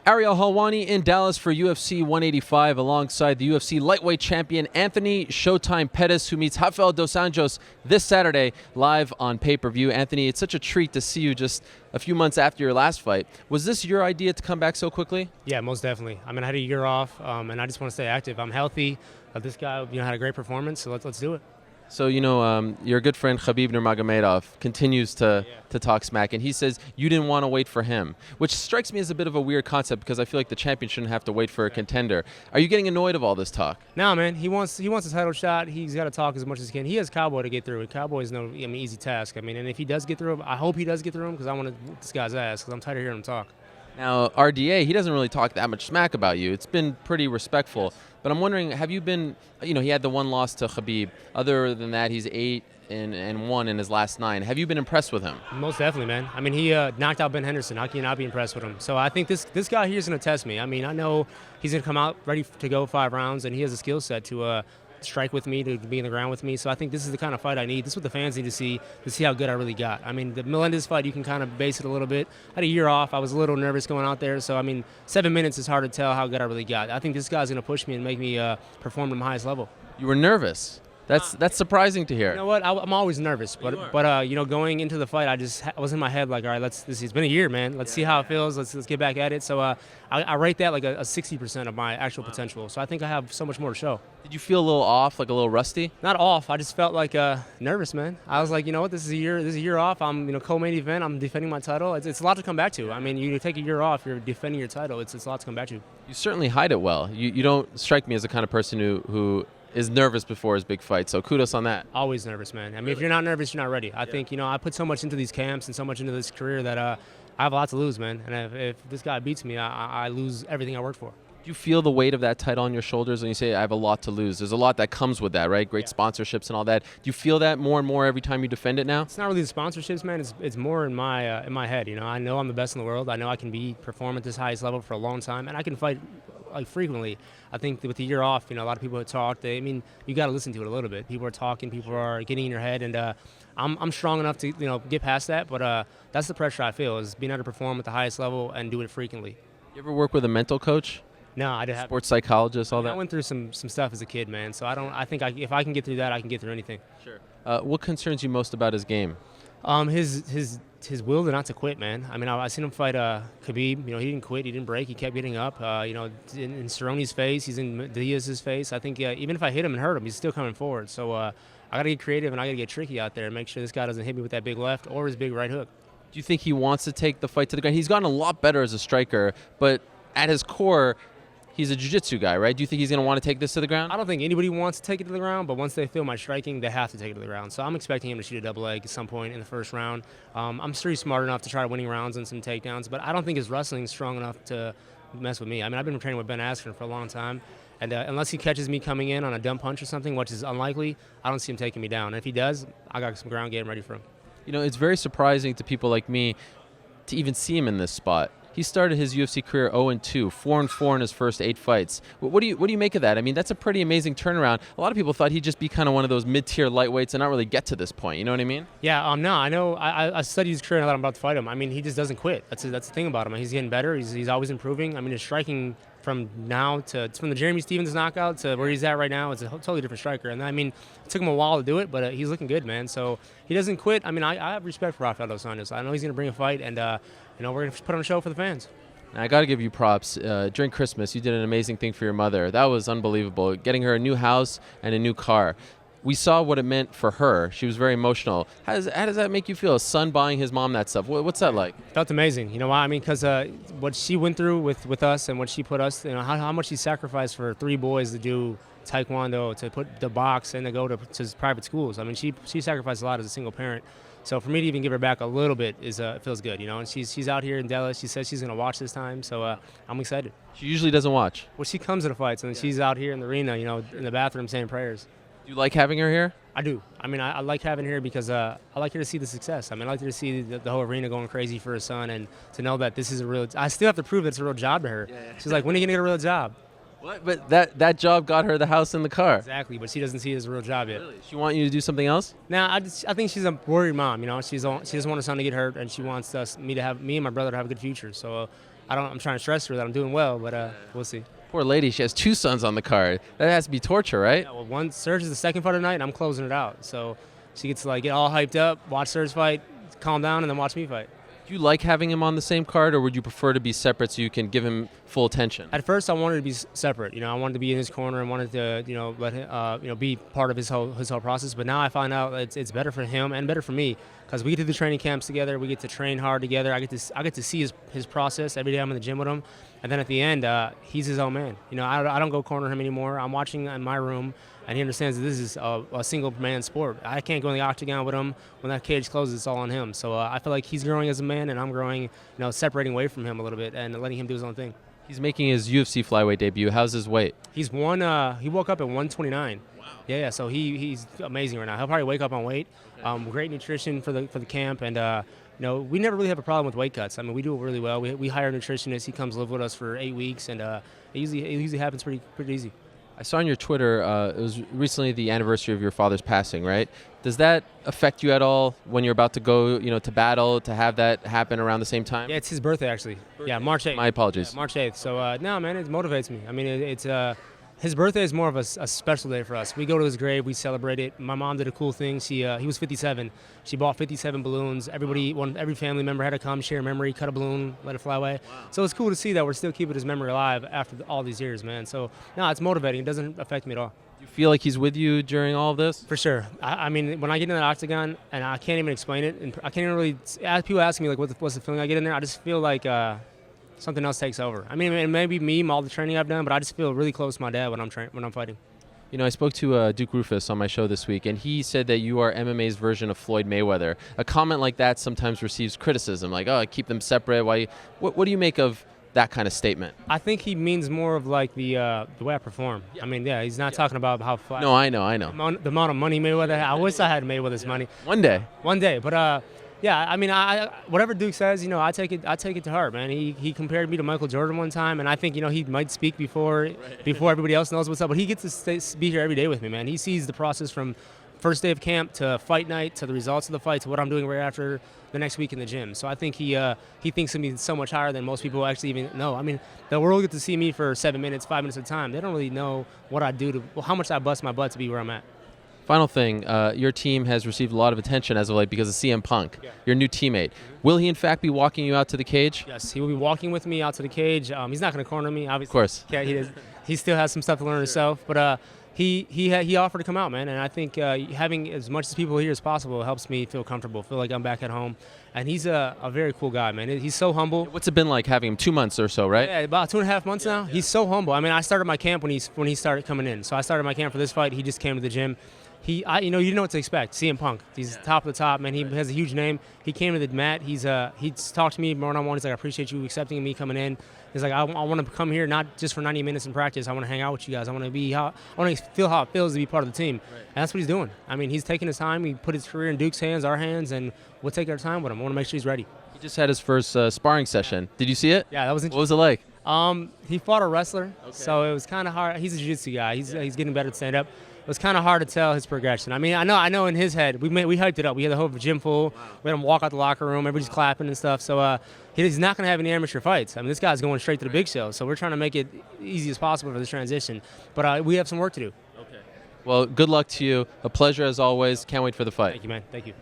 Ariel Helwani in Dallas for UFC 185 alongside the UFC lightweight champion Anthony Showtime Pettis, who meets Rafael dos Anjos this Saturday live on pay-per-view. Anthony, it's such a treat to see you just a few months after your last fight. Was this your idea to come back so quickly? Yeah, most definitely. I mean, I had a year off, and I just want to stay active. I'm healthy. This guy, had a great performance, so let's do it. So, your good friend Khabib Nurmagomedov continues to talk smack, and he says you didn't want to wait for him, which strikes me as a bit of a weird concept because I feel like the champion shouldn't have to wait for a contender. Are you getting annoyed of all this talk? No, man. He wants a title shot. He's got to talk as much as he can. He has Cowboy to get through. Cowboy is no easy task. And if he does get through him, I hope he does get through him because I want to whoop this guy's ass because I'm tired of hearing him talk. Now, RDA, he doesn't really talk that much smack about you. It's been pretty respectful. But I'm wondering, have you been, he had the one loss to Khabib. Other than that, he's 8-1 in his last 9. Have you been impressed with him? Most definitely, man. He knocked out Ben Henderson. How can you not be impressed with him? So I think this guy here is going to test me. I know he's going to come out ready to go 5 rounds, and he has a skill set to strike with me, to be in the ground with me. So I think this is the kind of fight I need. This is what the fans need to see how good I really got. The Melendez fight, you can kind of base it a little bit. I had a year off. I was a little nervous going out there. So, 7 minutes is hard to tell how good I really got. I think this guy's going to push me and make me perform at my highest level. You were nervous. That's surprising to hear. You know what? I'm always nervous, but going into the fight, I was in my head like, all right, it's been a year, man. Let's see how it feels. Let's get back at it. So I rate that like a 60% of my actual potential. So I think I have so much more to show. Did you feel a little off, like a little rusty? Not off. I just felt like nervous, man. I was like, this is a year off. I'm co-main event. I'm defending my title. It's a lot to come back to. You take a year off, you're defending your title. It's a lot to come back to. You certainly hide it well. You don't strike me as the kind of person who is nervous before his big fight, so kudos on that. Always nervous, man. Really? If you're not nervous, you're not ready. I think, I put so much into these camps and so much into this career that I have a lot to lose, man. And if this guy beats me, I lose everything I worked for. Do you feel the weight of that title on your shoulders when you say, I have a lot to lose? There's a lot that comes with that, right? Great sponsorships and all that. Do you feel that more and more every time you defend it now? It's not really the sponsorships, man. It's more in my head. I know I'm the best in the world. I know I can perform at this highest level for a long time, and I can fight frequently. I think with the year off, a lot of people have talked. You got to listen to it a little bit. People are talking. People are getting in your head, and I'm strong enough to get past that. But that's the pressure I feel, is being able to perform at the highest level and do it frequently. You ever work with a mental coach? No, I didn't. Sports psychologist, all that. I went through some stuff as a kid, man. So I think if I can get through that, I can get through anything. Sure. What concerns you most about his game? His will to not to quit, man. I seen him fight Khabib. He didn't quit. He didn't break. He kept getting up. In Cerrone's face, he's in Diaz's face. I think even if I hit him and hurt him, he's still coming forward. So I got to get creative and I got to get tricky out there and make sure this guy doesn't hit me with that big left or his big right hook. Do you think he wants to take the fight to the ground? He's gotten a lot better as a striker, but at his core, he's a jiu-jitsu guy, right? Do you think he's going to want to take this to the ground? I don't think anybody wants to take it to the ground, but once they feel my striking, they have to take it to the ground. So I'm expecting him to shoot a double leg at some point in the first round. I'm sure he's smart enough to try winning rounds and some takedowns, but I don't think his wrestling is strong enough to mess with me. I've been training with Ben Askren for a long time, and unless he catches me coming in on a dumb punch or something, which is unlikely, I don't see him taking me down. And if he does, I got some ground game ready for him. It's very surprising to people like me to even see him in this spot. He started his UFC career 0-2, 4-4 in his first 8 fights. What do you make of that? That's a pretty amazing turnaround. A lot of people thought he'd just be kind of one of those mid-tier lightweights and not really get to this point. You know what I mean? Yeah. No, I know. I studied his career now that I'm about to fight him. He just doesn't quit. That's the thing about him. He's getting better. He's always improving. His striking from the Jeremy Stevens knockout to where he's at right now, it's a totally different striker. And it took him a while to do it, but he's looking good, man. So he doesn't quit. I have respect for Rafael dos Anjos. I know he's going to bring a fight, and we're going to put on a show for the fans. I got to give you props. During Christmas, you did an amazing thing for your mother. That was unbelievable, getting her a new house and a new car. We saw what it meant for her. She was very emotional. How does that make you feel, a son buying his mom that stuff? What's that like? Felt amazing. You know why? Because what she went through with us and what she put us, how much she sacrificed for 3 boys to do taekwondo, to put the box, and to go to private schools. She sacrificed a lot as a single parent. So for me to even give her back a little bit it feels good, And she's out here in Dallas. She says she's going to watch this time, so I'm excited. She usually doesn't watch. Well, she comes to the fights, and she's out here in the arena, in the bathroom saying prayers. Do you like having her here? I do. I like having her because I like her to see the success. I like her to see the whole arena going crazy for her son, and to know that this is a real. I still have to prove that it's a real job to her. Yeah. She's like, when are you gonna get a real job? What? But that job got her the house and the car. Exactly, but she doesn't see it as a real job yet. Really? She want you to do something else? Nah, I think she's a worried mom. She doesn't want her son to get hurt, and she wants me and my brother to have a good future. So I'm trying to stress her that I'm doing well, but we'll see. Poor lady, she has 2 sons on the card. That has to be torture, right? Yeah, well, Serge is the second fight of the night, and I'm closing it out. So she gets to like get all hyped up, watch Serge fight, calm down, and then watch me fight. Do you like having him on the same card, or would you prefer to be separate so you can give him full attention? At first, I wanted to be separate. I wanted to be in his corner and wanted to, let him, be part of his whole process. But now I find out it's better for him and better for me because we get to do training camps together. We get to train hard together. I get to see his process every day. I'm in the gym with him, and then at the end, he's his own man. I don't go corner him anymore. I'm watching in my room, and he understands that this is a single man sport. I can't go in the octagon with him. When that cage closes, it's all on him. So I feel like he's growing as a man, and I'm growing, separating away from him a little bit and letting him do his own thing. He's making his UFC flyweight debut. How's his weight? He's he woke up at 129. Wow. Yeah. So he's amazing right now. He'll probably wake up on weight. Great nutrition for the camp, and we never really have a problem with weight cuts. I mean, we do it really well. We hire a nutritionist. He comes live with us for 8 weeks, and it usually happens pretty easy. I saw on your Twitter, it was recently the anniversary of your father's passing, right? Does that affect you at all when you're about to go, to battle, to have that happen around the same time? Yeah, it's his birthday, actually. Yeah, March 8th. My apologies. Yeah, March 8th. So, no, man, it motivates me. I mean, it's his birthday is more of a special day for us. We go to his grave, we celebrate it. My mom did a cool thing. He was 57. She bought 57 balloons. Every family member had to come, share a memory, cut a balloon, let it fly away. Wow. So it's cool to see that we're still keeping his memory alive after all these years, man. So, no, it's motivating. It doesn't affect me at all. Do you feel like he's with you during all of this? For sure. I mean, when I get in that octagon, and I can't even explain it, and I can't even really, people ask me, like, what's the feeling I get in there? I just feel like something else takes over. I mean, it may be me, all the training I've done, but I just feel really close to my dad when I'm fighting. I spoke to Duke Roufus on my show this week, and he said that you are MMA's version of Floyd Mayweather. A comment like that sometimes receives criticism, like, oh, keep them separate. Why? What do you make of that kind of statement? I think he means more of like the way I perform. Yeah. I mean, yeah, he's not talking about how flat. No, I know. The amount of money Mayweather. I wish I had Mayweather's money. One day, but yeah, I mean, whatever Duke says, I take it to heart, man. He compared me to Michael Jordan one time, and I think he might speak before everybody else knows what's up. But he gets to be here every day with me, man. He sees the process from first day of camp to fight night to the results of the fight to what I'm doing right after the next week in the gym. So I think he thinks of me so much higher than most people actually even know. I mean, the world gets to see me for 7 minutes, 5 minutes at a time. They don't really know what I do how much I bust my butt to be where I'm at. Final thing, your team has received a lot of attention as of late because of CM Punk, your new teammate. Will he in fact be walking you out to the cage? Yes, he will be walking with me out to the cage. He's not going to corner me, obviously. Of course. Yeah, he still has some stuff to learn himself, but he offered to come out, man, and I think having as much as people here as possible helps me feel comfortable, feel like I'm back at home. And he's a very cool guy, man. He's so humble. What's it been like having him 2 months or so, right? Yeah, about 2.5 months now. Yeah. He's so humble. I mean, I started my camp when he started coming in. So I started my camp for this fight. He just came to the gym. You know what to expect. CM Punk. He's top of the top, man. He has a huge name. He came to the mat. He's talked to me one-on-one. He's like, I appreciate you accepting me coming in. He's like, I want to come here not just for 90 minutes in practice. I want to hang out with you guys. I want to feel how it feels to be part of the team. Right. And that's what he's doing. I mean, he's taking his time. He put his career in Duke's hands, our hands, and we'll take our time with him. I want to make sure he's ready. He just had his first sparring session. Did you see it? Yeah, that was interesting. What was it like? He fought a wrestler, so it was kind of hard. He's a jiu-jitsu guy. He's getting better at stand-up. It was kind of hard to tell his progression. I mean, I know in his head, we hyped it up. We had the whole gym full. Wow. We had him walk out the locker room. Everybody's clapping and stuff. So he's not going to have any amateur fights. I mean, this guy's going straight to the big show. So we're trying to make it easy as possible for this transition. But we have some work to do. Okay. Well, good luck to you. A pleasure as always. Can't wait for the fight. Thank you, man. Thank you.